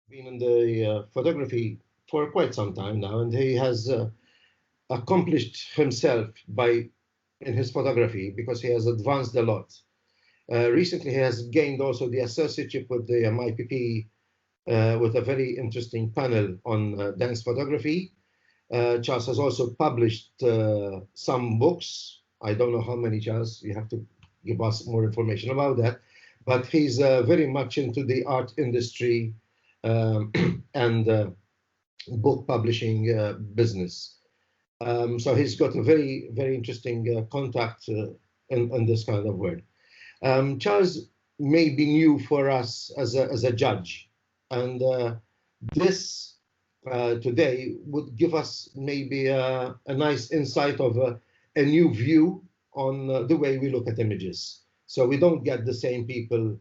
been in the photography for quite some time now, and he has accomplished himself in his photography because he has advanced a lot. Recently, he has gained also the associateship with the MIPP with a very interesting panel on dance photography. Charles has also published some books. I don't know how many, Charles. You have to give us more information about that. But he's very much into the art industry um, and book publishing business. So he's got a very, very interesting contact in this kind of world. Charles may be new for us as a judge, and this today would give us maybe a nice insight of a new view on the way we look at images. So we don't get the same people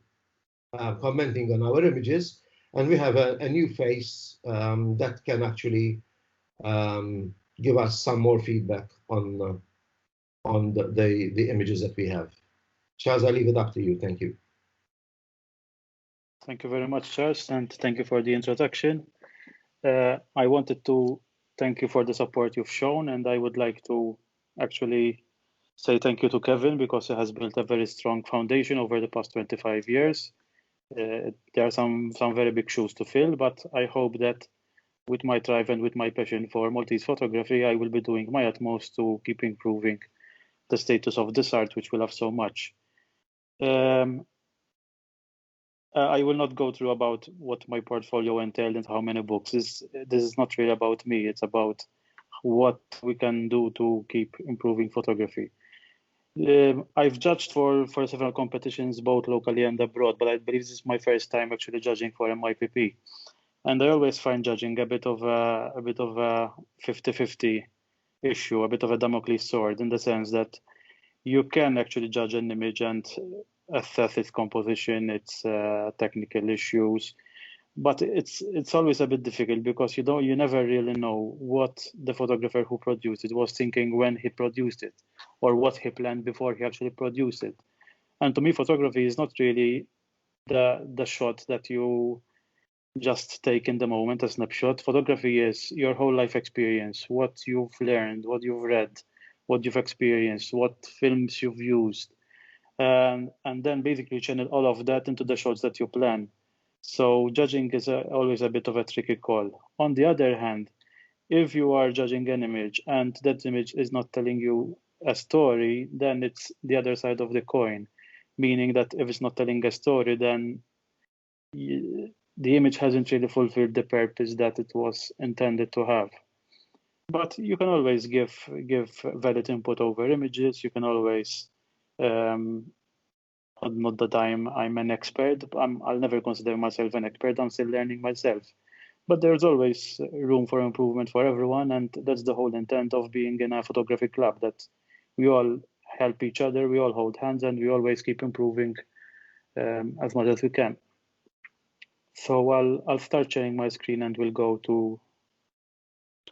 commenting on our images, and we have a new face that can actually give us some more feedback on the images that we have. Charles, I leave it up to you. Thank you. Thank you very much, Charles, and thank you for the introduction. I wanted to thank you for the support you've shown, and I would like to actually say thank you to Kevin because he has built a very strong foundation over the past 25 years. There are some very big shoes to fill, but I hope that with my drive and with my passion for Maltese photography, I will be doing my utmost to keep improving the status of this art, which we love so much. I will not go through about what my portfolio entailed and how many books. This is not really about me. It's about what we can do to keep improving photography. I've judged for several competitions, both locally and abroad, but I believe this is my first time actually judging for MIPP. And I always find judging a bit of a 50-50 issue, a bit of a Damocles sword, in the sense that you can actually judge an image and assess its composition, its technical issues, but it's always a bit difficult because you never really know what the photographer who produced it was thinking when he produced it, or what he planned before he actually produced it. And to me, photography is not really the shot that you just take in the moment, a snapshot. Photography is your whole life experience, what you've learned, what you've read, what you've experienced, what films you've used, and then basically channel all of that into the shots that you plan. So judging is always a bit of a tricky call. On the other hand, if you are judging an image and that image is not telling you a story, then it's the other side of the coin, meaning that if it's not telling a story, then the image hasn't really fulfilled the purpose that it was intended to have. But you can always give valid input over images. You can always, not that I'm an expert. I'll never consider myself an expert. I'm still learning myself. But there's always room for improvement for everyone, and that's the whole intent of being in a photography club, that we all help each other, we all hold hands, and we always keep improving as much as we can. So I'll start sharing my screen and we'll go to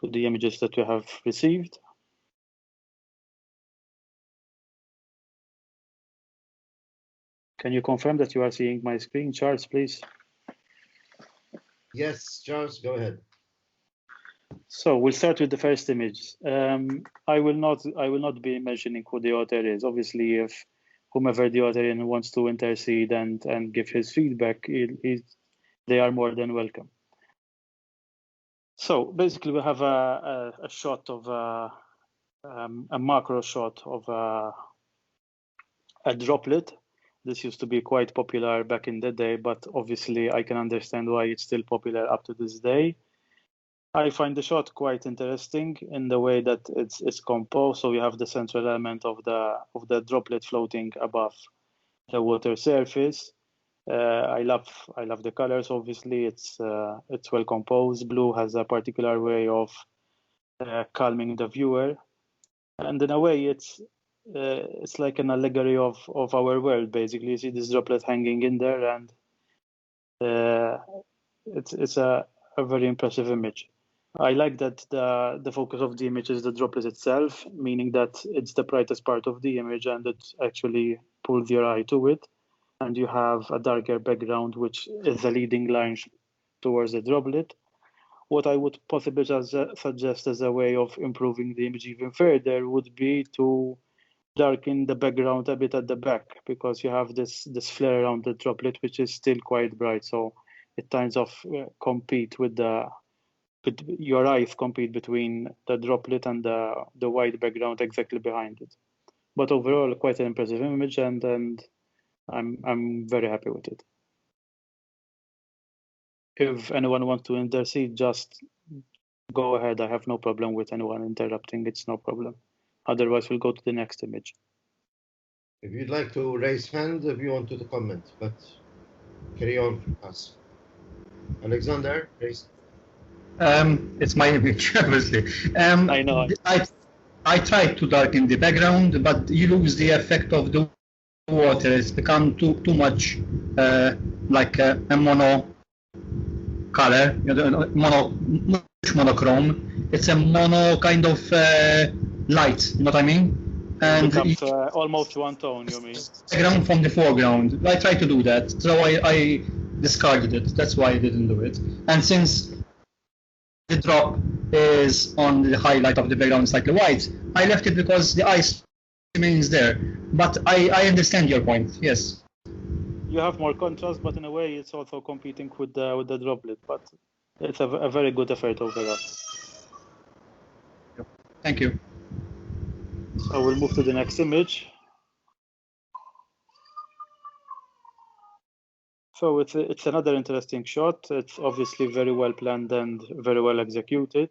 the images that we have received. Can you confirm that you are seeing my screen, Charles, please? Yes, Charles, go ahead. So we'll start with the first image. I will not be mentioning who the author is. Obviously, if whomever the author wants to intercede and give his feedback, they are more than welcome. So basically, we have a shot of a macro shot of a droplet. This used to be quite popular back in the day, but obviously I can understand why it's still popular up to this day. I find the shot quite interesting in the way that it's composed. So you have the central element of the droplet floating above the water surface. I love the colors. Obviously, it's well composed. Blue has a particular way of calming the viewer, and in a way, it's like an allegory of our world. Basically, you see this droplet hanging in there, and it's a very impressive image. I like that the focus of the image is the droplet itself, meaning that it's the brightest part of the image and it actually pulls your eye to it. And you have a darker background, which is the leading line towards the droplet. What I would possibly suggest as a way of improving the image even further would be to darken the background a bit at the back, because you have this flare around the droplet which is still quite bright, so it kind of compete with your eyes compete between the droplet and the white background exactly behind it. But overall, quite an impressive image, and I'm very happy with it. If anyone wants to intercede, just go ahead. I have no problem with anyone interrupting. It's no problem. Otherwise, we'll go to the next image. If you'd like to raise hand, if you want to comment, but carry on, us. Alexander, raise. It's my image, obviously. I know. I tried to darken the background, but you lose the effect of the water. It's become too much like a mono color, monochrome. It's a mono kind of light. You know what I mean? And it becomes almost one tone. You mean? Background from the foreground. I tried to do that, so I discarded it. That's why I didn't do it. And since the drop is on the highlight of the background slightly white, I left it because the ice remains there. But I understand your point. Yes. You have more contrast, but in a way, it's also competing with the droplet. But it's a very good effort overall. Thank you. So we'll move to the next image. So it's another interesting shot. It's obviously very well planned and very well executed.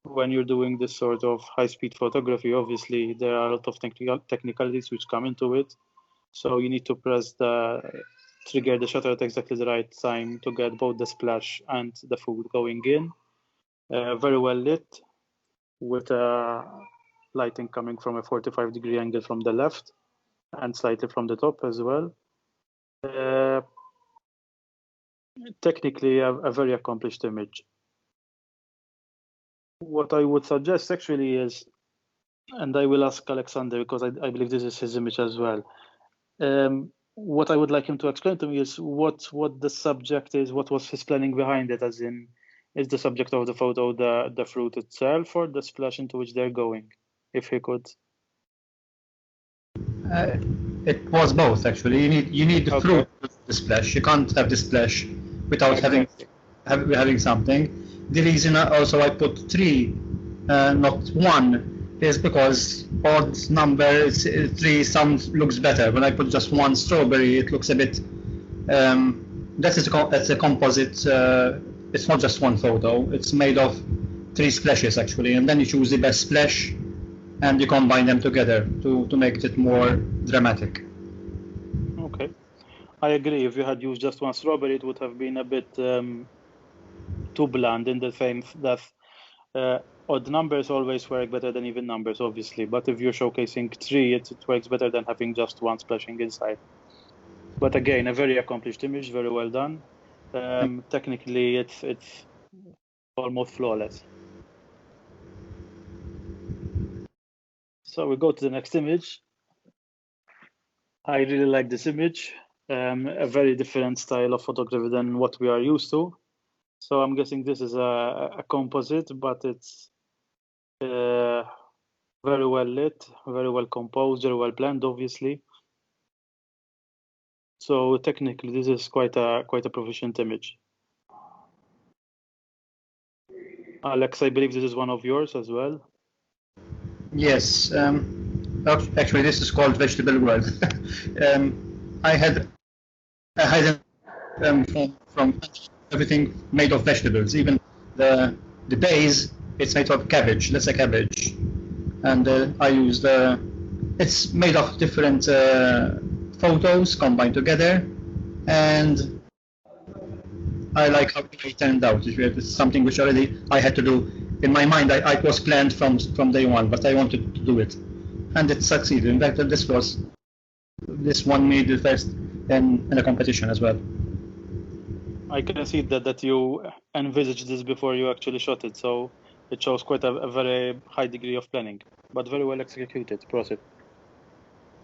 When you're doing this sort of high-speed photography, obviously there are a lot of technicalities which come into it. So you need to trigger the shutter at exactly the right time to get both the splash and the food going in. Very well lit, with lighting coming from a 45-degree angle from the left and slightly from the top as well. Technically, a very accomplished image. What I would suggest actually is, and I will ask Alexander because I believe this is his image as well. What I would like him to explain to me is what the subject is, what was his planning behind it, as in, is the subject of the photo the fruit itself or the splash into which they're going, if he could. It was both, actually. You need the fruit with the splash. You can't have the splash without having something. The reason also I put 3, not 1, is because odd number 3 looks better. When I put just 1 strawberry, it looks a bit. That's a composite. It's not just 1 photo. It's made of 3 splashes actually, and then you choose the best splash, and you combine them together to make it more dramatic. Okay, I agree. If you had used just 1 strawberry, it would have been a bit too bland, in the sense that odd numbers always work better than even numbers, obviously. But if you're showcasing 3, it works better than having just 1 splashing inside. But again, a very accomplished image, very well done. Technically, it's almost flawless. So we go to the next image. I really like this image. A very different style of photography than what we are used to. So I'm guessing this is a composite, but it's very well lit, very well composed, very well planned, obviously. So technically, this is quite a proficient image. Alex, I believe this is one of yours as well. Yes. Actually, this is called Vegetable World. I had from everything made of vegetables. Even the base, it's made of cabbage. That's a cabbage, and I used it's made of different photos combined together, and I like how it turned out. It's something which already I had to do in my mind. I was planned from day one, but I wanted to do it, and it succeeded. In fact, this won me the first in a competition as well. I can see that you envisaged this before you actually shot it, so it shows quite a very high degree of planning, but very well executed. Proceed.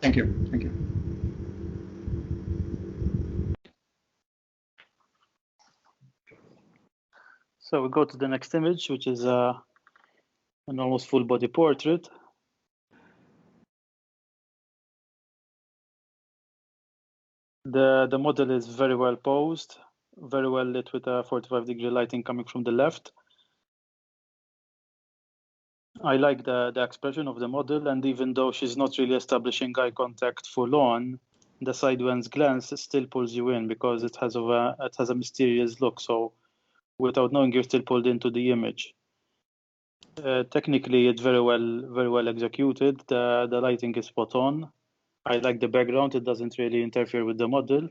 Thank you. Thank you. So we go to the next image, which is an almost full body portrait. The model is very well posed, very well lit with a 45-degree lighting coming from the left. I like the expression of the model, and even though she's not really establishing eye contact full on, the sideways glance still pulls you in because it has a mysterious look. So without knowing, you're still pulled into the image. Technically, it's very well executed. The lighting is spot on. I like the background. It doesn't really interfere with the model.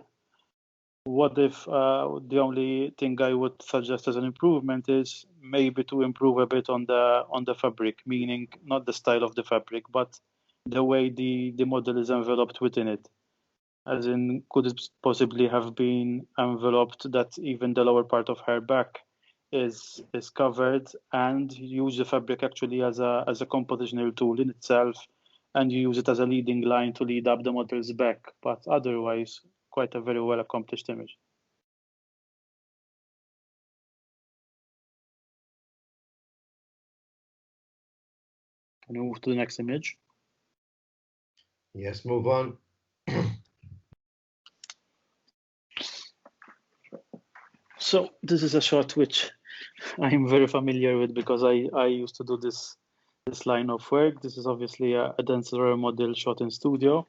What if the only thing I would suggest as an improvement is maybe to improve a bit on the fabric, meaning not the style of the fabric, but the way the model is enveloped within it. As in, could it possibly have been enveloped that even the lower part of her back is covered, and you use the fabric actually as a compositional tool in itself, and you use it as a leading line to lead up the model's back, but otherwise quite a very well accomplished image. Can we move to the next image? Yes, move on. So this is a shot which I'm very familiar with because I used to do this line of work. This is obviously a denser model shot in studio.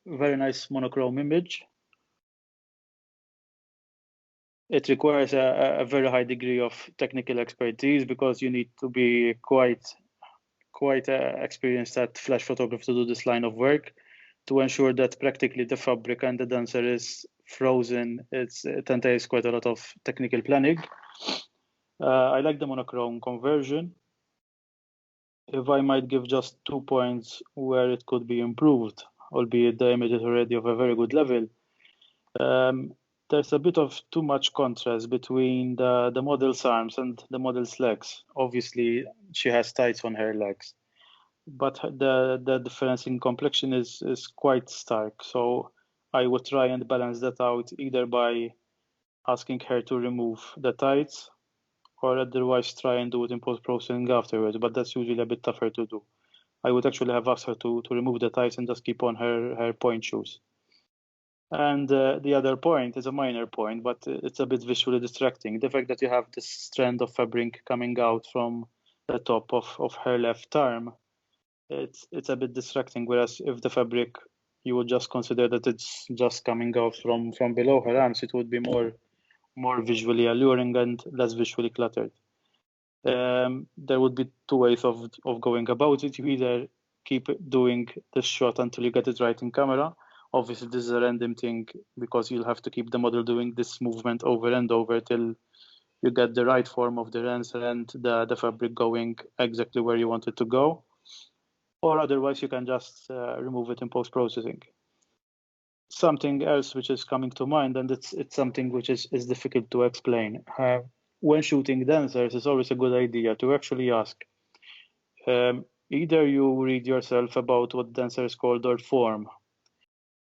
Very nice monochrome image. It requires a very high degree of technical expertise because you need to be quite experienced at flash photography to do this line of work, to ensure that practically the fabric and the dancer is frozen. It entails quite a lot of technical planning. I like the monochrome conversion. If I might give just 2 points where it could be improved, albeit the image is already of a very good level, there's a bit of too much contrast between the model's arms and the model's legs. Obviously, she has tights on her legs, but the difference in complexion is quite stark. So I would try and balance that out either by asking her to remove the tights, or otherwise try and do it in post-processing afterwards, but that's usually a bit tougher to do. I would actually have asked her to remove the tights and just keep on her point shoes. And the other point is a minor point, but it's a bit visually distracting. The fact that you have this strand of fabric coming out from the top of her left arm, it's a bit distracting. Whereas if the fabric, you would just consider that it's just coming out from below her arms, it would be more visually alluring and less visually cluttered. There would be two ways of going about it. You either keep doing the shot until you get it right in camera. Obviously, this is a random thing because you'll have to keep the model doing this movement over and over till you get the right form of the dancer and the fabric going exactly where you want it to go. Or otherwise, you can just remove it in post-processing. Something else which is coming to mind, and it's something which is difficult to explain. When shooting dancers, it's always a good idea to actually ask. Either you read yourself about what dancer is called or form,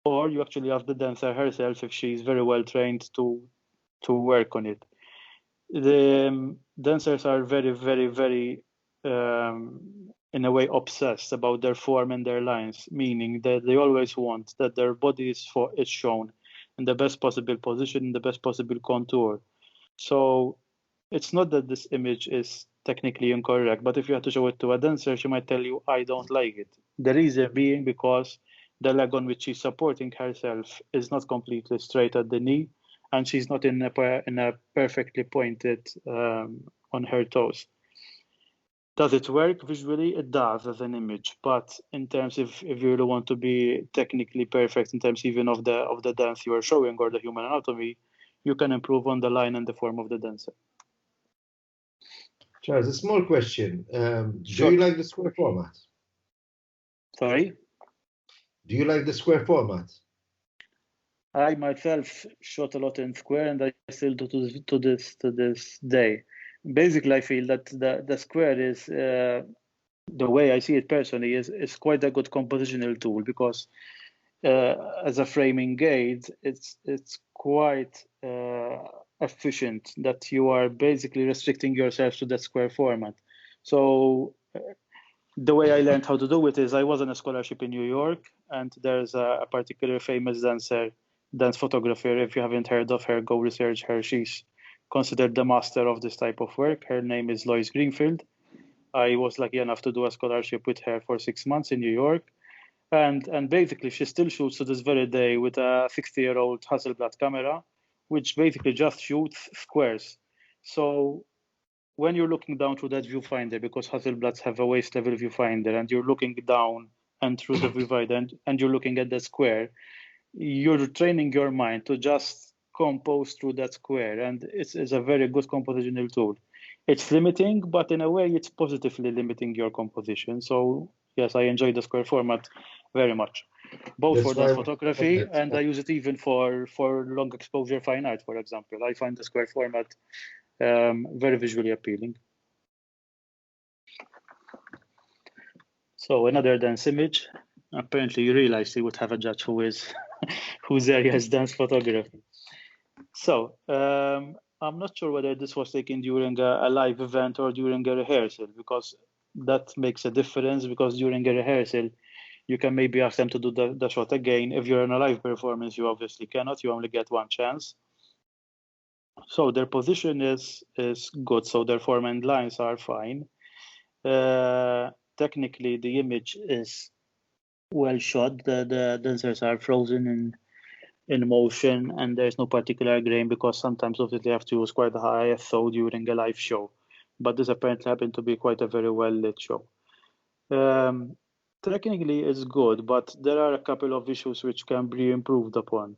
or you actually ask the dancer herself if she's very well trained to work on it. The dancers are very in a way obsessed about their form and their lines, meaning that they always want that their body is shown in the best possible position, in the best possible contour. So it's not that this image is technically incorrect, but if you have to show it to a dancer, she might tell you, I don't like it. The reason being because the leg on which she's supporting herself is not completely straight at the knee, and she's not in a perfectly pointed on her toes. Does it work visually? It does as an image, but in terms if you really want to be technically perfect in terms even of the dance you are showing or the human anatomy, you can improve on the line and the form of the dancer. Charles, a small question. Sure. Do you like the square format? Sorry? Do you like the square format? I myself shot a lot in square, and I still do to this day. Basically, I feel that the square is, the way I see it personally, is quite a good compositional tool because as a framing aid, it's quite efficient that you are basically restricting yourself to that square format. So the way I learned how to do it is I was on a scholarship in New York, and there's a particular famous dance photographer. If you haven't heard of her, go research her. She's considered the master of this type of work. Her name is Lloyd Greenfield. I was lucky enough to do a scholarship with her for 6 months in New York. And basically, she still shoots to this very day with a 60-year-old Hasselblad camera, which basically just shoots squares. So when you're looking down through that viewfinder, because Hasselblads have a waist level viewfinder, and you're looking down and through the viewfinder, and you're looking at the square, you're training your mind to just compose through that square, and it's a very good compositional tool. It's limiting, but in a way, it's positively limiting your composition. So yes, I enjoy the square format very much, both That's for dance why- photography, okay. and I use it even for long exposure fine art, for example. I find the square format very visually appealing. So another dance image. Apparently, you realize you would have a judge whose area is dance photography. So I'm not sure whether this was taken during a live event or during a rehearsal, because that makes a difference. Because during a rehearsal, you can maybe ask them to do the shot again. If you're in a live performance, you obviously cannot. You only get one chance. So their position is good. So their form and lines are fine. Technically, the image is well shot. The dancers are frozen in motion, and there's no particular grain, because sometimes obviously you have to use quite a high ISO during a live show. But this apparently happened to be quite a very well lit show. Technically, it's good, but there are a couple of issues which can be improved upon.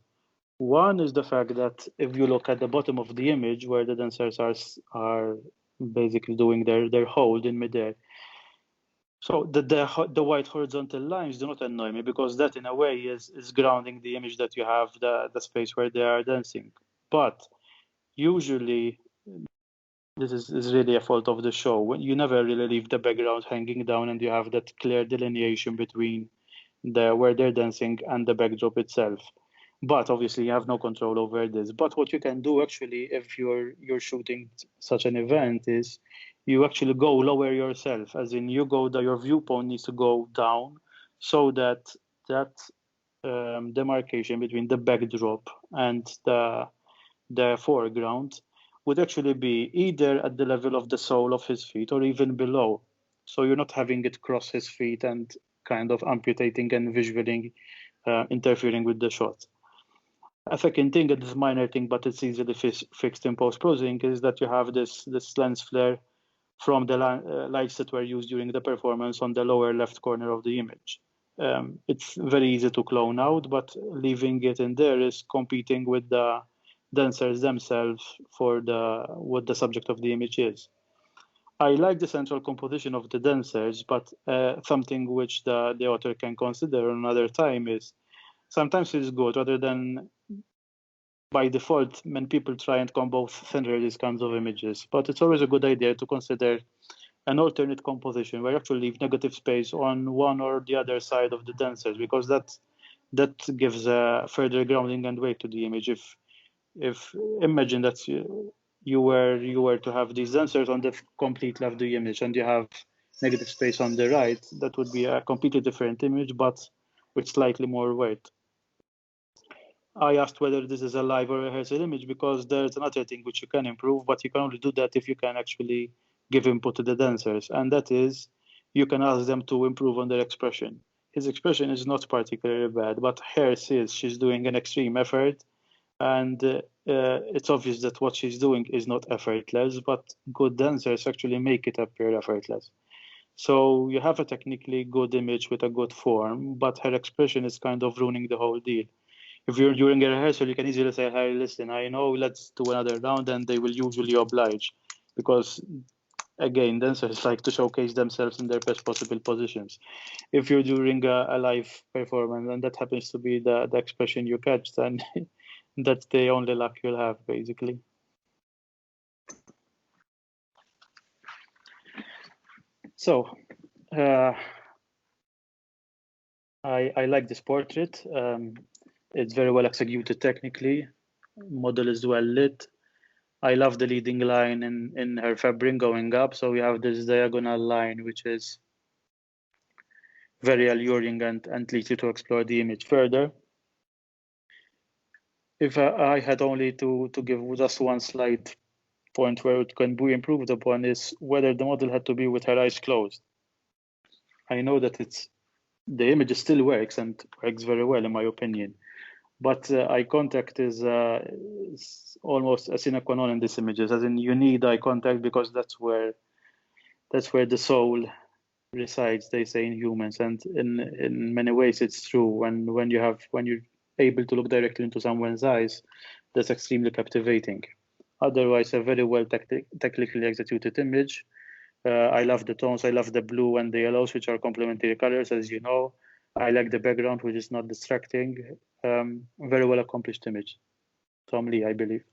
One is the fact that if you look at the bottom of the image, where the dancers are basically doing their hold in midair, so the white horizontal lines do not annoy me, because that in a way is grounding the image that you have, the space where they are dancing. But usually this is really a fault of the show. When you never really leave the background hanging down, and you have that clear delineation between where they're dancing and the backdrop itself. But obviously you have no control over this. But what you can do actually, if you're shooting such an event, is you actually go lower yourself, as in your viewpoint needs to go down, so that demarcation between the backdrop and the foreground would actually be either at the level of the sole of his feet or even below. So you're not having it cross his feet and kind of amputating and visually interfering with the shot. A second thing, and this minor thing, but it's easily fixed in post-processing, is that you have this lens flare from the lights that were used during the performance on the lower left corner of the image. It's very easy to clone out, but leaving it in there is competing with the dancers themselves for what the subject of the image is. I like the central composition of the dancers, but something which the author can consider another time is sometimes it's good, rather than by default when people try and center these kinds of images. But it's always a good idea to consider an alternate composition where you actually leave negative space on one or the other side of the dancers, because that gives a further grounding and weight to the image. If imagine that you were to have these dancers on the complete left of the image, and you have negative space on the right, that would be a completely different image, but with slightly more weight. I asked whether this is a live or rehearsal image, because there's another thing which you can improve, but you can only do that if you can actually give input to the dancers, and that is you can ask them to improve on their expression. His expression is not particularly bad, but hers is. She's doing an extreme effort, and it's obvious that what she's doing is not effortless, but good dancers actually make it appear effortless. So you have a technically good image with a good form, but her expression is kind of ruining the whole deal. If you're during a rehearsal, you can easily say, hey, listen, I know, let's do another round, and they will usually oblige, because again, dancers like to showcase themselves in their best possible positions. If you're during a live performance and that happens to be the expression you catch, then that's the only luck you'll have, basically. So I like this portrait. It's very well executed technically. Model is well lit. I love the leading line in her fabric going up. So we have this diagonal line, which is very alluring and leads you to explore the image further. If I had only to give just one slight point where it can be improved upon is whether the model had to be with her eyes closed. I know that the image still works and works very well in my opinion, but eye contact is almost a sine qua non in these images, as in you need eye contact because that's where the soul resides, they say, in humans, and in many ways it's true. When you're able to look directly into someone's eyes, that's extremely captivating. Otherwise, a very well technically executed image. I love the tones. I love the blue and the yellows, which are complementary colors, as you know. I like the background, which is not distracting. Very well accomplished image. Tom Lee, I believe.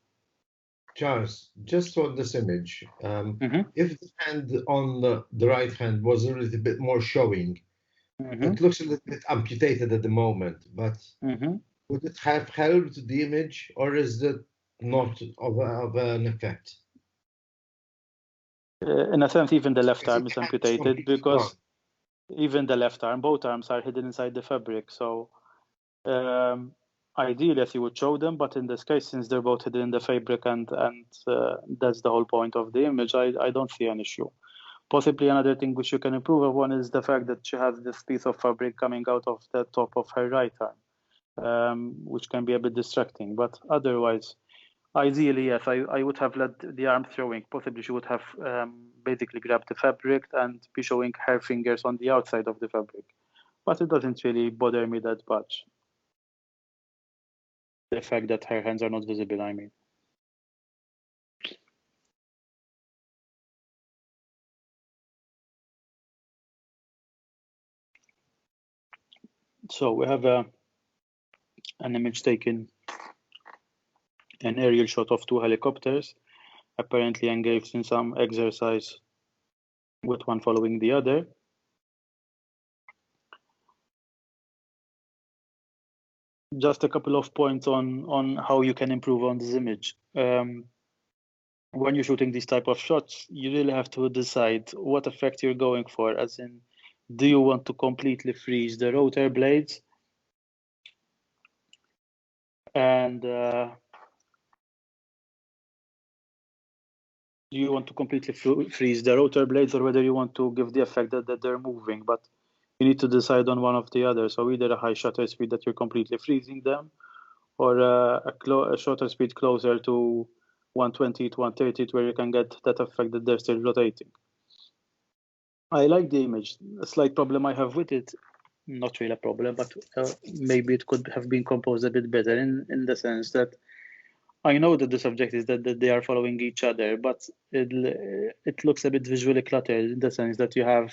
Charles, just on this image, if the hand on the right hand was a little bit more showing, it looks a little bit amputated at the moment, but would it have helped the image, or is it not of an effect? In a sense, even the left arm is amputated because even the left arm, both arms are hidden inside the fabric. So ideally, as you would show them, but in this case, since they're both hidden in the fabric and that's the whole point of the image, I don't see an issue. Possibly another thing which you can improve upon is the fact that she has this piece of fabric coming out of the top of her right arm, which can be a bit distracting. But otherwise, ideally, yes, I would have let the arm showing. Possibly she would have basically grabbed the fabric and be showing her fingers on the outside of the fabric. But it doesn't really bother me that much. The fact that her hands are not visible, I mean. So we have an image taken, an aerial shot of two helicopters, apparently engaged in some exercise with one following the other. Just a couple of points on how you can improve on this image. When you're shooting these type of shots, you really have to decide what effect you're going for, as in, do you want to completely freeze the rotor blades? And do you want to completely freeze the rotor blades, or whether you want to give the effect that they're moving? But you need to decide on one of the other. So either a high shutter speed that you're completely freezing them, or a shutter speed closer to 120 to 130, where you can get that effect that they're still rotating. I like the image. A slight problem I have with it, not really a problem, but maybe it could have been composed a bit better in the sense that I know that the subject is that they are following each other, but it looks a bit visually cluttered in the sense that you have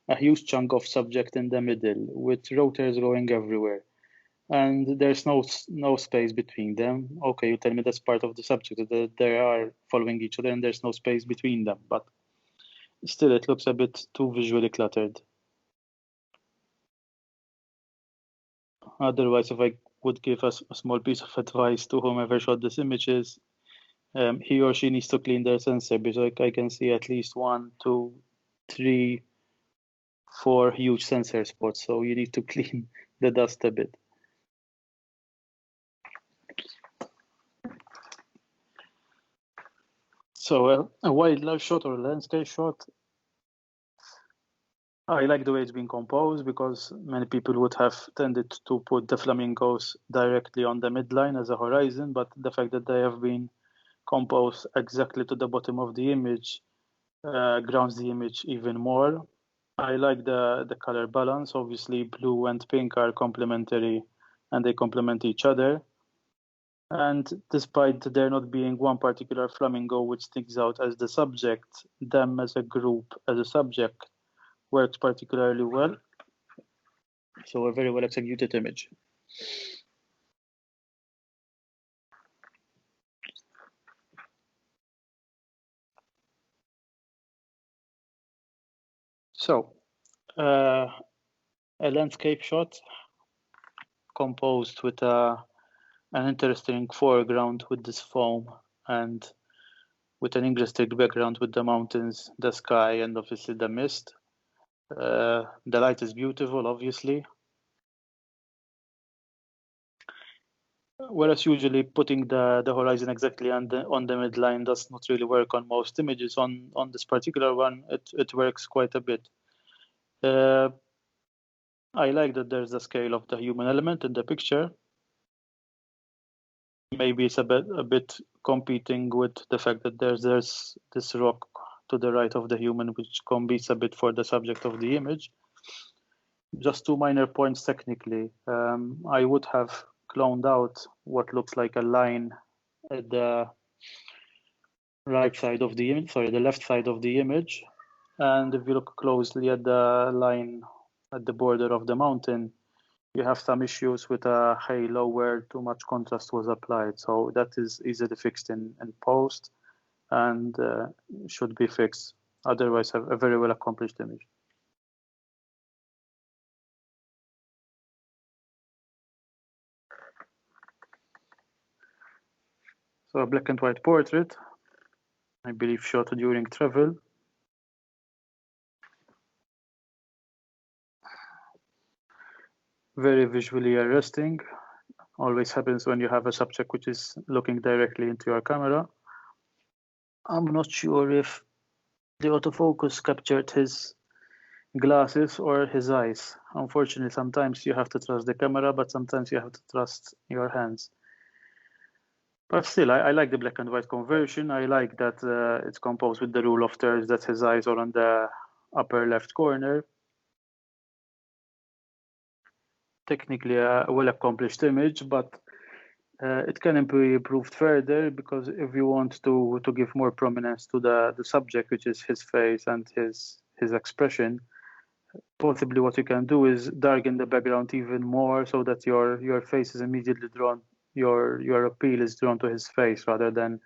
a huge chunk of subject in the middle with rotors going everywhere, and there's no space between them. Okay, you tell me that's part of the subject, that they are following each other and there's no space between them, but still it looks a bit too visually cluttered. Otherwise, if I would give a small piece of advice to whomever shot this image is, he or she needs to clean their sensor, because I can see at least 1, 2, 3, 4 huge sensor spots. So you need to clean the dust a bit. So a wildlife shot or a landscape shot, I like the way it's been composed, because many people would have tended to put the flamingos directly on the midline as a horizon, but the fact that they have been composed exactly to the bottom of the image grounds the image even more. I like the color balance. Obviously, blue and pink are complementary and they complement each other. And despite there not being one particular flamingo which sticks out as the subject, them as a group, as a subject, works particularly well. So a very well executed image. So a landscape shot composed with an interesting foreground with this foam and with an interesting background with the mountains, the sky, and obviously the mist. The light is beautiful, obviously. Whereas usually putting the horizon exactly on the midline does not really work on most images. On this particular one, it works quite a bit. I like that there's a scale of the human element in the picture. Maybe it's a bit competing with the fact that there's this rock to the right of the human, which competes a bit for the subject of the image. Just 2 minor points technically. I would have cloned out what looks like a line at the right side of the image, sorry, the left side of the image. And if you look closely at the line at the border of the mountain, you have some issues with a halo where too much contrast was applied. So that is easily fixed in post and should be fixed. Otherwise, a very well accomplished image. So a black and white portrait, I believe shot during travel. Very visually arresting. Always happens when you have a subject which is looking directly into your camera. I'm not sure if the autofocus captured his glasses or his eyes. Unfortunately, sometimes you have to trust the camera, but sometimes you have to trust your hands. But still, I like the black and white conversion. I like that it's composed with the rule of thirds, that his eyes are on the upper left corner. Technically a well-accomplished image, but it can be improved further, because if you want to give more prominence to the subject, which is his face and his expression, possibly what you can do is darken the background even more so that your face is immediately drawn, your appeal is drawn to his face, rather than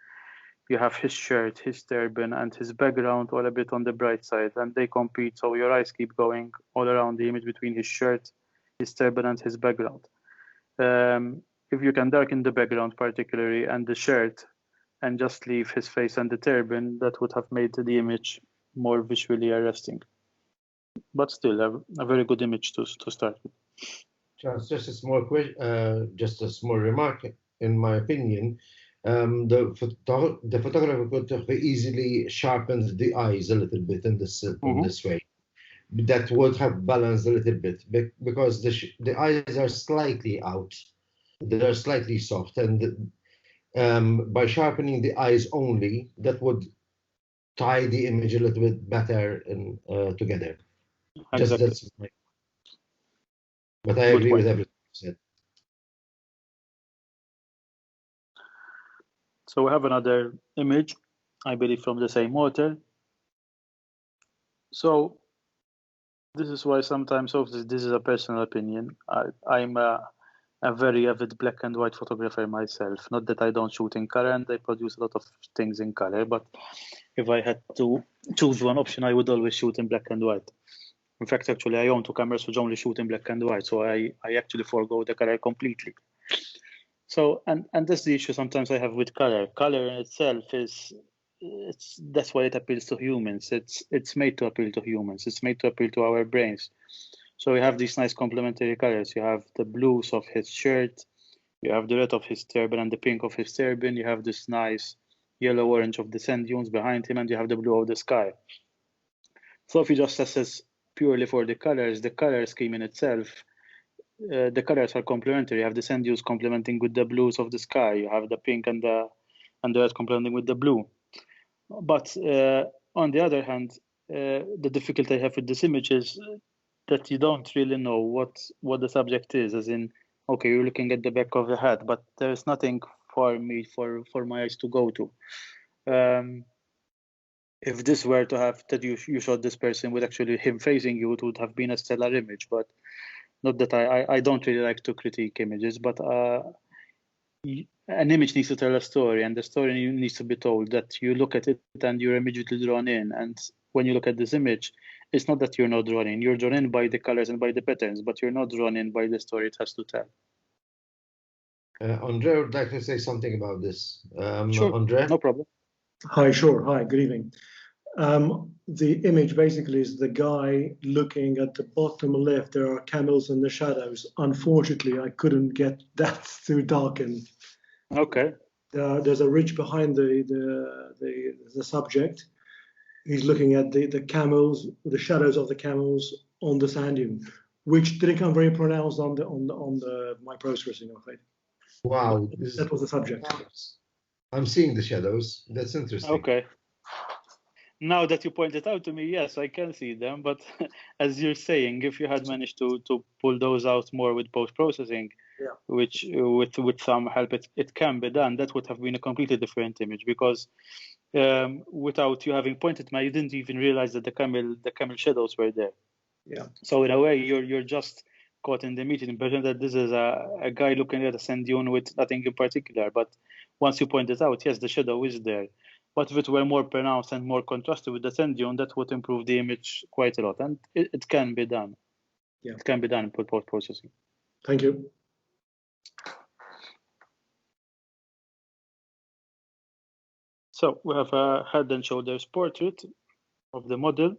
you have his shirt, his turban, and his background all a bit on the bright side, and they compete, so your eyes keep going all around the image between his shirt, his turban, and his background. If you can darken the background particularly and the shirt and just leave his face and the turban, that would have made the image more visually arresting. But still, a very good image to start with. Just a small remark. In my opinion, the photographer could have easily sharpened the eyes a little bit in this way. That would have balanced a little bit, because the eyes are slightly out, they're slightly soft, and by sharpening the eyes only, that would tie the image a little bit better together. Exactly. But I agree with everything you said. So we have another image, I believe from the same author. So this is why sometimes, this is a personal opinion, I'm a very avid black and white photographer myself. Not that I don't shoot in color, and I produce a lot of things in color, but if I had to choose one option, I would always shoot in black and white. In fact, actually, I own 2 cameras which only shoot in black and white, so I actually forego the color completely. So, and that's the issue sometimes I have with color. Color in itself that's why it appeals to humans. It's made to appeal to humans. It's made to appeal to our brains. So we have these nice complementary colors. You have the blues of his shirt, you have the red of his turban and the pink of his turban. You have this nice yellow-orange of the sand dunes behind him, and you have the blue of the sky. So if you just assess purely for the color scheme in itself, the colors are complementary. You have the sand dunes complementing with the blues of the sky. You have the pink and the red complementing with the blue. But on the other hand, the difficulty I have with this image is that you don't really know what the subject is. As in, okay, you're looking at the back of the hat, but there's nothing for my eyes to go to. If this were to have that you shot this person with actually him facing you, it would have been a stellar image. But not that I don't really like to critique images, but an image needs to tell a story, and the story needs to be told. That you look at it and you're immediately drawn in. And when you look at this image, it's not that you're not drawn in. You're drawn in by the colors and by the patterns, but you're not drawn in by the story it has to tell. Andre would like to say something about this. Sure, Andre? no problem. Hi, sure. Hi, good evening. The image basically is the guy looking at the bottom left. There are camels in the shadows. Unfortunately, I couldn't get that to darken. Okay. There's a ridge behind the subject. He's looking at the camels, the shadows of the camels on the sand dune, which didn't come very pronounced on my processing, I'm afraid. Wow, That was the subject. I'm seeing the shadows. That's interesting. Okay. Now that you pointed out to me, yes, I can see them. But as you're saying, if you had managed to pull those out more with post-processing, yeah, which with some help it can be done, that would have been a completely different image, because without you having pointed me, you didn't even realize that the camel shadows were there. Yeah. So in a way, you're just caught in the meeting. Pretend that this is a guy looking at a sand dune with nothing in particular. But once you point it out, yes, the shadow is there. But if it were more pronounced and more contrasted with the sand dune, that would improve the image quite a lot. And it can be done. Yeah. It can be done with post-processing. Thank you. So we have a head and shoulders portrait of the model.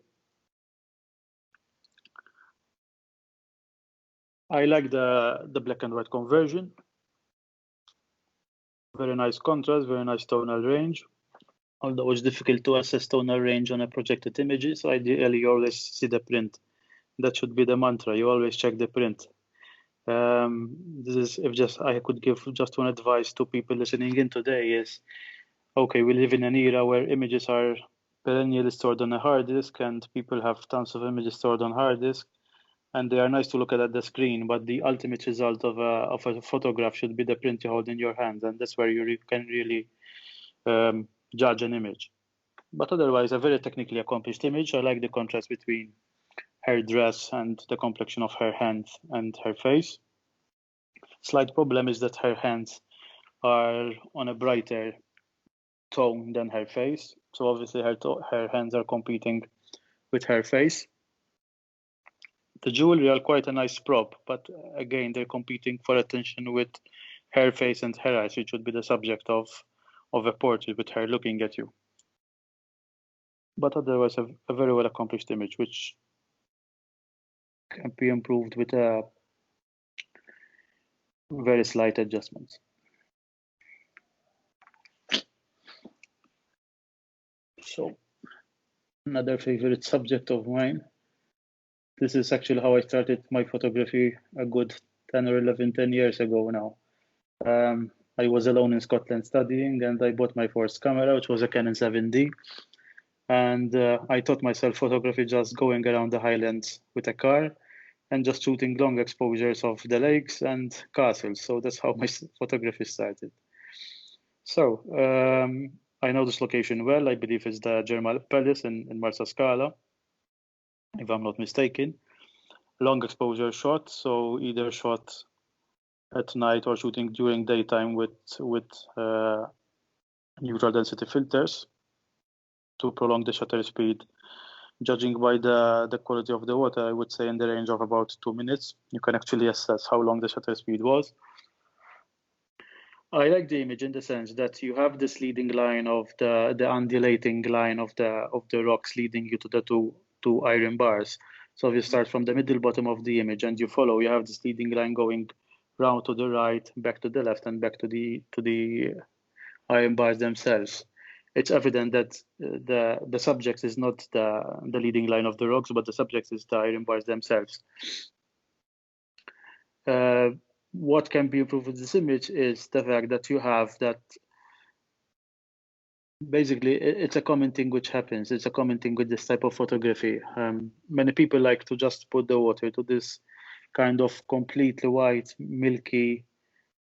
I like the black and white conversion. Very nice contrast, very nice tonal range. Although it's difficult to assess tonal range on a projected image, so ideally you always see the print. That should be the mantra. You always check the print. This is, if I could give just one advice to people listening in today is, okay, we live in an era where images are perennially stored on a hard disk, and people have tons of images stored on hard disk, and they are nice to look at the screen, but the ultimate result of a photograph should be the print you hold in your hands, and that's where you can really judge an image. But otherwise, a very technically accomplished image. I like the contrast between her dress and the complexion of her hands and her face. Slight problem is that her hands are on a brighter tone than her face. So obviously her hands are competing with her face. The jewelry are quite a nice prop, but again, they're competing for attention with her face and her eyes, which would be the subject of a portrait with her looking at you. But otherwise, a very well accomplished image, which can be improved with very slight adjustments. So, another favorite subject of mine. This is actually how I started my photography a good 10 or 10 years ago now. I was alone in Scotland studying, and I bought my first camera, which was a Canon 7D. And I taught myself photography just going around the Highlands with a car and just shooting long exposures of the lakes and castles. So that's how my photography started. So I know this location well. I believe it's the German Palace in Marsa Scala, if I'm not mistaken. Long exposure shot, so either shot at night or shooting during daytime with neutral density filters to prolong the shutter speed. Judging by the quality of the water, I would say in the range of about 2 minutes. You can actually assess how long the shutter speed was. I like the image in the sense that you have this leading line of the undulating line of the rocks leading you to the two iron bars. So if you start from the middle bottom of the image and you follow, you have this leading line going round to the right, back to the left, and back to the iron bars themselves. It's evident that the subject is not the leading line of the rocks, but the subject is the iron bars themselves. What can be improved with this image is the fact that you have that. Basically, it's a common thing which happens. It's a common thing with this type of photography. Many people like to just put the water to this kind of completely white, milky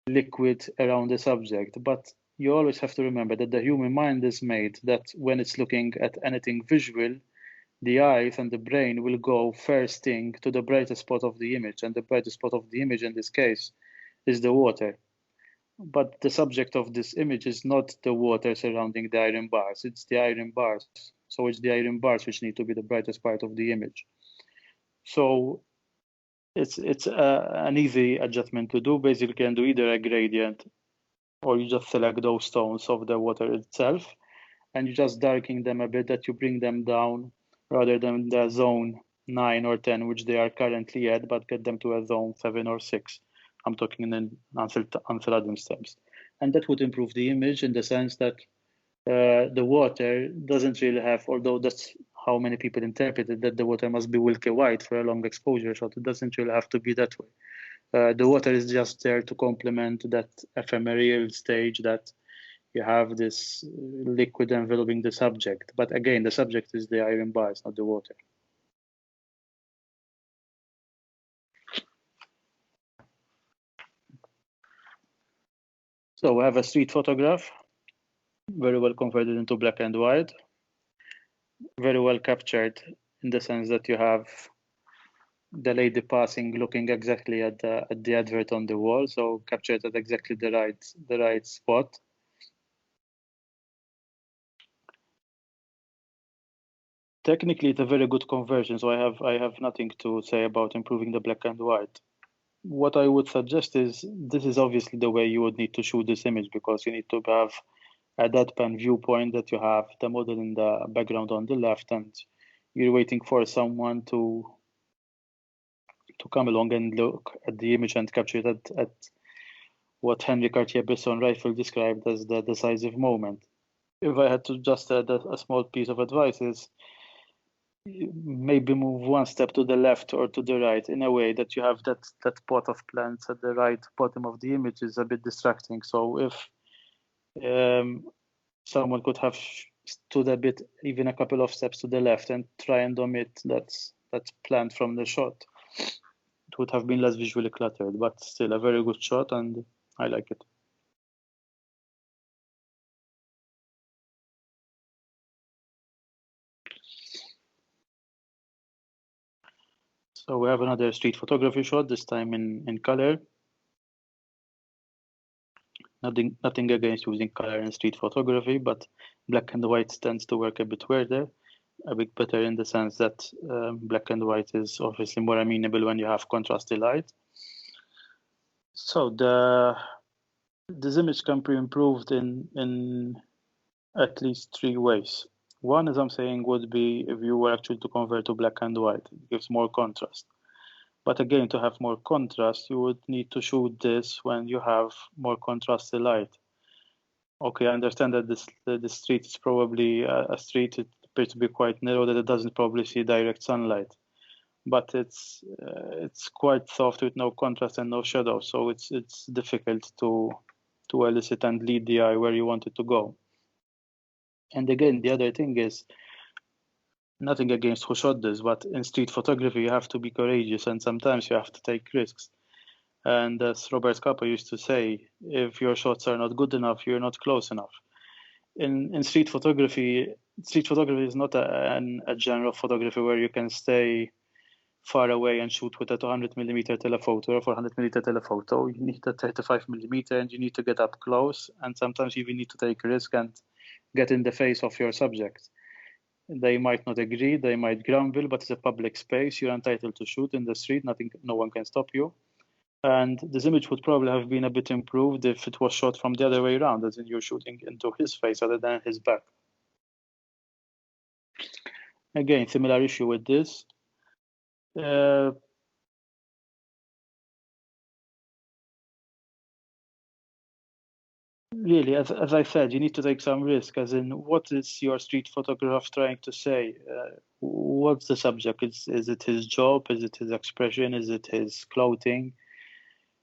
liquid around the subject. But you always have to remember that the human mind is made that when it's looking at anything visual, the eyes and the brain will go first thing to the brightest spot of the image. And the brightest spot of the image in this case is the water. But the subject of this image is not the water surrounding the iron bars, it's the iron bars. So it's the iron bars which need to be the brightest part of the image. So it's an easy adjustment to do. Basically, you can do either a gradient or you just select those tones of the water itself and you just darkening them a bit, that you bring them down rather than the zone 9 or 10, which they are currently at, but get them to a zone 7 or 6. I'm talking in Ansel Adams terms. And that would improve the image in the sense that the water doesn't really have, although that's how many people interpret it, that the water must be wilky white for a long exposure shot. It doesn't really have to be that way. The water is just there to complement that ephemeral stage that you have this liquid enveloping the subject. But again, the subject is the iron bars, not the water. So we have a street photograph, very well converted into black and white, very well captured in the sense that you have the lady passing, looking exactly at the advert on the wall, so captured at exactly the right spot. Technically, it's a very good conversion, so I have nothing to say about improving the black and white. What I would suggest is, this is obviously the way you would need to shoot this image, because you need to have a deadpan viewpoint, that you have the model in the background on the left, and you're waiting for someone to come along and look at the image and capture it at what Henry Cartier-Bresson rifle described as the decisive moment. If I had to just add a small piece of advice, is maybe move one step to the left or to the right, in a way that you have that pot of plants at the right bottom of the image is a bit distracting. So if someone could have stood a bit, even a couple of steps to the left, and try and omit that plant from the shot, it would have been less visually cluttered, but still a very good shot, and I like it. So we have another street photography shot, this time in color. Nothing against using color in street photography, but black and white tends to work a bit better in the sense that black and white is obviously more amenable when you have contrasty light. So this image can be improved in at least 3 ways. One, as I'm saying, would be if you were actually to convert to black and white. It gives more contrast. But again, to have more contrast, you would need to shoot this when you have more contrasty light. Okay, I understand that the street is probably a street. It appears to be quite narrow, that it doesn't probably see direct sunlight. But it's quite soft with no contrast and no shadow, so it's difficult to elicit and lead the eye where you want it to go. And again, the other thing is, nothing against who shot this, but in street photography you have to be courageous, and sometimes you have to take risks. And as Robert Capa used to say, if your shots are not good enough, you're not close enough. In street photography is not a genre of photography where you can stay far away and shoot with a 200mm telephoto or 400mm telephoto. You need a 35mm, and you need to get up close, and sometimes you even need to take a risk and get in the face of your subject. They might not agree, they might grumble, but it's a public space. You're entitled to shoot in the street. No one can stop you. And this image would probably have been a bit improved if it was shot from the other way around, as in you're shooting into his face rather than his back. Again, similar issue with this. Really, as I said, you need to take some risk, as in, what is your street photograph trying to say? What's the subject? Is it his job? Is it his expression? Is it his clothing?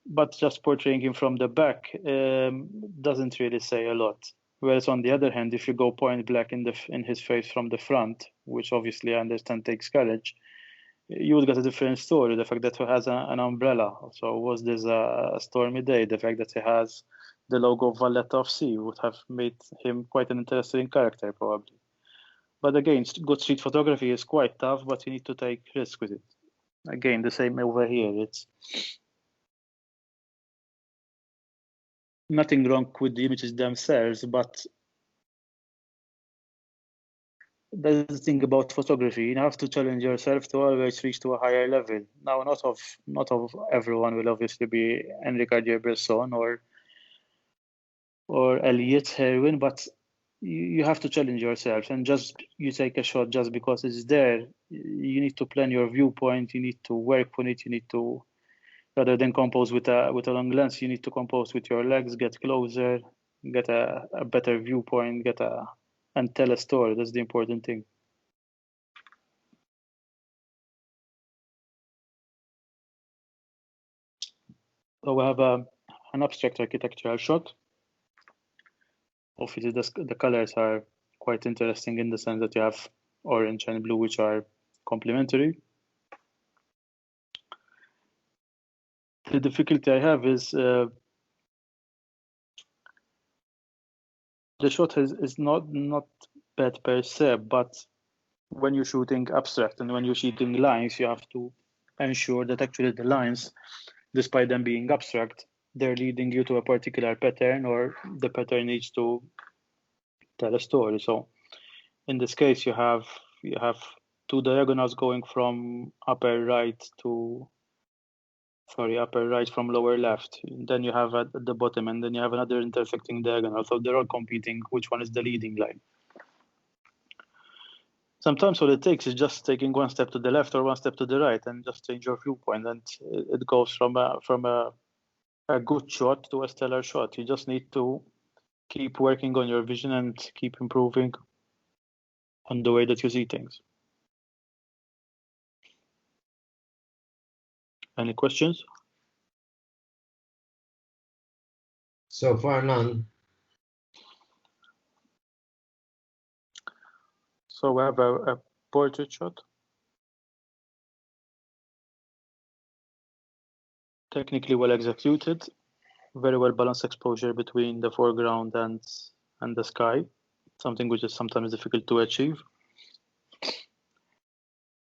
But just portraying him from the back doesn't really say a lot. Whereas on the other hand, if you go point blank in his face from the front, which obviously I understand takes courage, you would get a different story. The fact that he has an umbrella. So was this a stormy day? The fact that he has the logo of Valletta of Sea would have made him quite an interesting character, probably. But again, good street photography is quite tough, but you need to take risks with it. Again, the same over here. It's nothing wrong with the images themselves, but that's the thing about photography. You have to challenge yourself to always reach to a higher level. Now, not of everyone will obviously be Henri Cartier-Bresson or Elliot Herwin, but you have to challenge yourself, and just you take a shot just because it's there. You need to plan your viewpoint. You need to work on it. You need to, rather than compose with a long lens, you need to compose with your legs, get closer, get a better viewpoint, and tell a story. That's the important thing. So we have an abstract architectural shot. Obviously, the colors are quite interesting in the sense that you have orange and blue, which are complementary. The difficulty I have is the shot is not bad per se, but when you're shooting abstract and when you're shooting lines, you have to ensure that actually the lines, despite them being abstract, they're leading you to a particular pattern, or the pattern needs to tell a story. So in this case, you have two diagonals going from upper right from lower left. And then you have at the bottom, and then you have another intersecting diagonal. So they're all competing which one is the leading line. Sometimes all it takes is just taking one step to the left or one step to the right and just change your viewpoint, and it goes from a good shot to a stellar shot. You just need to keep working on your vision and keep improving on the way that you see things. Any questions? So far, none. So we have a portrait shot. Technically well executed, very well balanced exposure between the foreground and the sky, something which is sometimes difficult to achieve.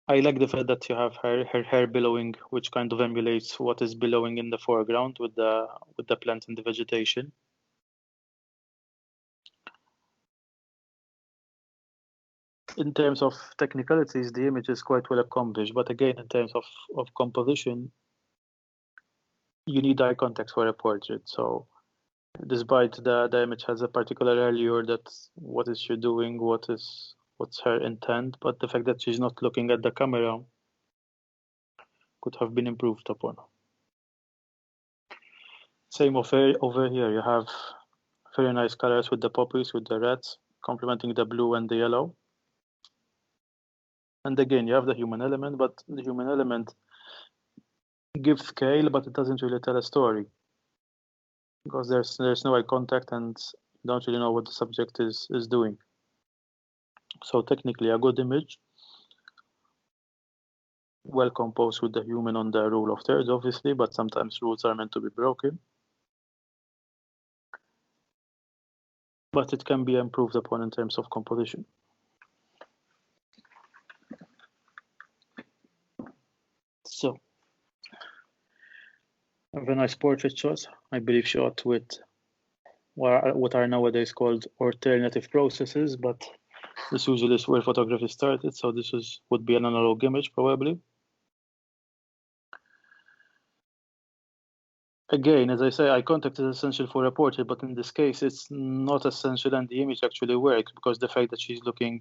I like the fact that you have her hair billowing, which kind of emulates what is billowing in the foreground with the plants and the vegetation. In terms of technicalities, the image is quite well accomplished, but again, in terms of composition, you need eye contact for a portrait. So despite the image has a particular allure that what is she doing, what's her intent, but the fact that she's not looking at the camera could have been improved upon. Same over here, you have very nice colors with the poppies, with the reds, complementing the blue and the yellow. And again, you have the human element, but the human element gives scale, but it doesn't really tell a story, because there's no eye contact and you don't really know what the subject is doing. So technically a good image, well composed with the human on the rule of thirds, obviously, but sometimes rules are meant to be broken. But it can be improved upon in terms of composition. So, I have a nice portrait shot, I believe shot with what are nowadays called alternative processes, but this usually is where photography started, so this would be an analog image probably. Again, as I say, eye contact is essential for a portrait, but in this case, it's not essential, and the image actually works because the fact that she's looking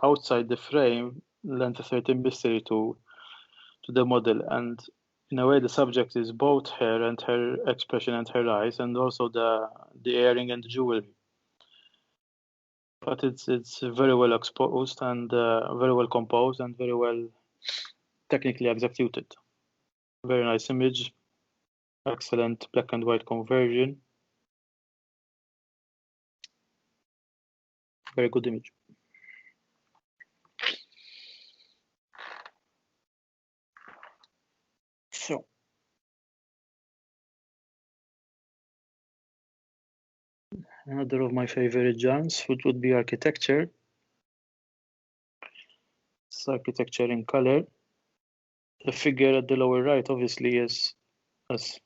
outside the frame lends a certain mystery to the model, and in a way, the subject is both her and her expression and her eyes, and also the earring and the jewelry. But it's very well exposed and very well composed and very well technically executed. Very nice image. Excellent black and white conversion. Very good image. So, another of my favorite genres, which would be architecture. It's architecture in color. The figure at the lower right obviously is, as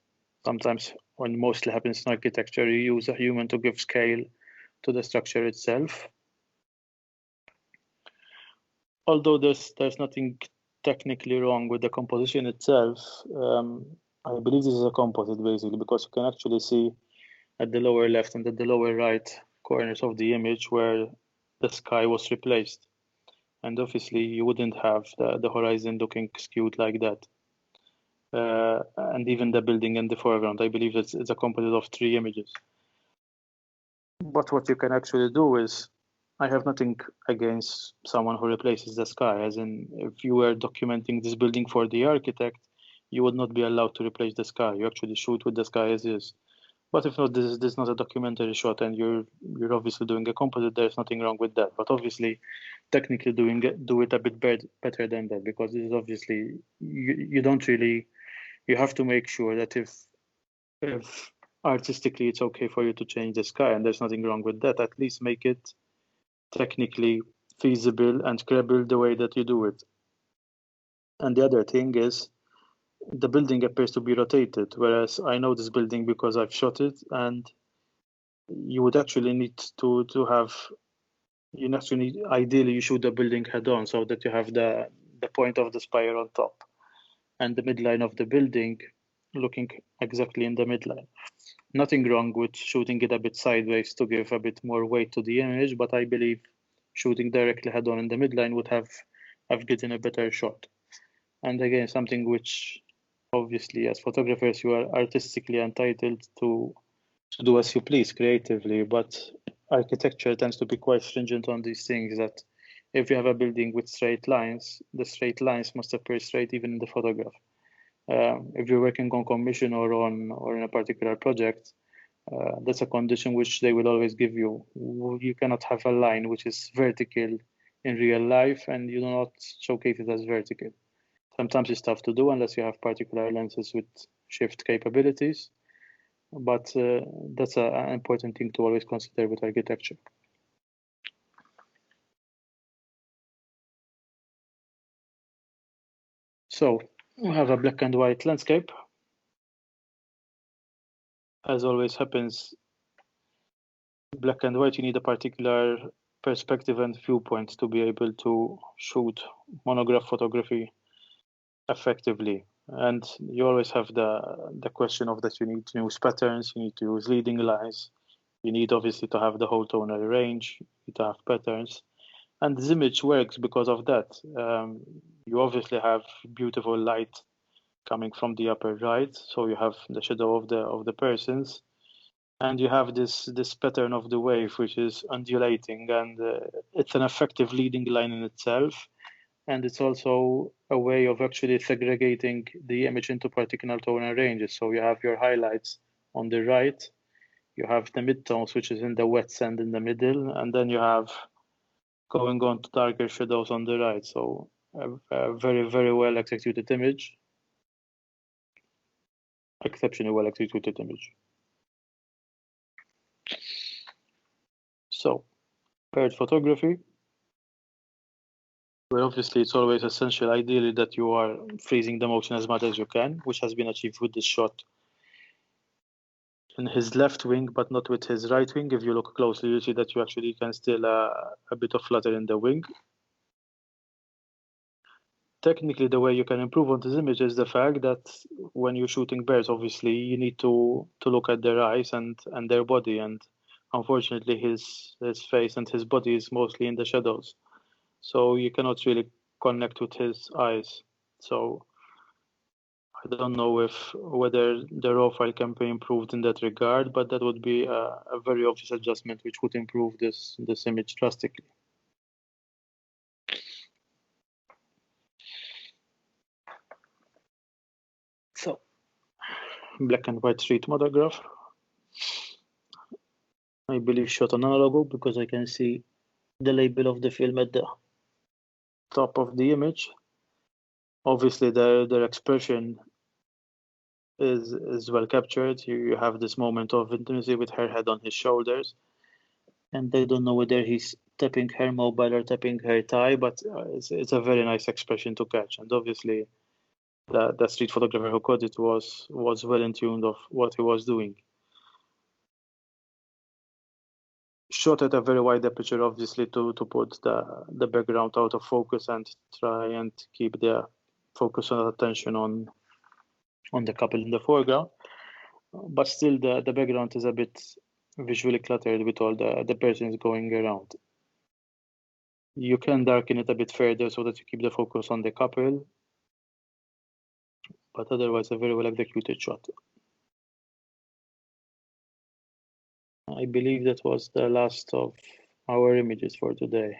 sometimes when mostly happens in architecture, you use a human to give scale to the structure itself. Although there's nothing technically wrong with the composition itself, I believe this is a composite basically, because you can actually see at the lower left and at the lower right corners of the image where the sky was replaced. And obviously you wouldn't have the horizon looking skewed like that. And even the building in the foreground, I believe it's a composite of 3 images. But what you can actually do is, I have nothing against someone who replaces the sky, as in if you were documenting this building for the architect, you would not be allowed to replace the sky. You actually shoot with the sky as is. But if not, this is not a documentary shot and you're obviously doing a composite, there's nothing wrong with that. But obviously, technically do it a bit better than that, because this is obviously, you don't really, you have to make sure that if artistically it's okay for you to change the sky and there's nothing wrong with that, at least make it technically feasible and credible the way that you do it. And the other thing is, the building appears to be rotated, whereas I know this building because I've shot it, and you would actually need to have, ideally you shoot the building head on so that you have the point of the spire on top and the midline of the building looking exactly in the midline. Nothing wrong with shooting it a bit sideways to give a bit more weight to the image, but I believe shooting directly head on in the midline would have gotten a better shot. And again, something which obviously as photographers you are artistically entitled to do as you please creatively, but architecture tends to be quite stringent on these things, that if you have a building with straight lines, the straight lines must appear straight even in the photograph. If you're working on commission or in a particular project, that's a condition which they will always give you. You cannot have a line which is vertical in real life and you do not showcase it as vertical. Sometimes it's tough to do unless you have particular lenses with shift capabilities, but that's an important thing to always consider with architecture. So we have a black and white landscape. As always happens, black and white, you need a particular perspective and viewpoint to be able to shoot monograph photography effectively. And you always have the question of that you need to use patterns, you need to use leading lines, you need obviously to have the whole tonal range, you need to have patterns. And this image works because of that. You obviously have beautiful light coming from the upper right, so you have the shadow of the persons, and you have this pattern of the wave which is undulating, and it's an effective leading line in itself. And it's also a way of actually segregating the image into particular tonal ranges. So you have your highlights on the right, you have the midtones, which is in the wet sand in the middle, and then you have going on to darker shadows on the right. So a very, very well executed image. Exceptionally well executed image. So, paired photography. Well, obviously, it's always essential, ideally, that you are freezing the motion as much as you can, which has been achieved with this shot in his left wing, but not with his right wing. If you look closely, you see that you actually can still a bit of flutter in the wing. Technically, the way you can improve on this image is the fact that when you're shooting birds, obviously, you need to look at their eyes and their body. And unfortunately, his face and his body is mostly in the shadows. So you cannot really connect with his eyes. So I don't know whether the raw file can be improved in that regard, but that would be a very obvious adjustment which would improve this image drastically. So, black and white street monograph. I believe shot on analog because I can see the label of the film at the top of the image. Obviously, their expression is well captured. You have this moment of intimacy with her head on his shoulders, and I don't know whether he's tapping her mobile or tapping her thigh, but it's a very nice expression to catch. And obviously, the street photographer who caught it was well in tune of what he was doing. Shot at a very wide aperture, obviously, to put the background out of focus and try and keep the focus and attention on the couple in the foreground. But still, the background is a bit visually cluttered with all the persons going around. You can darken it a bit further so that you keep the focus on the couple, but otherwise a very well executed shot. I believe that was the last of our images for today.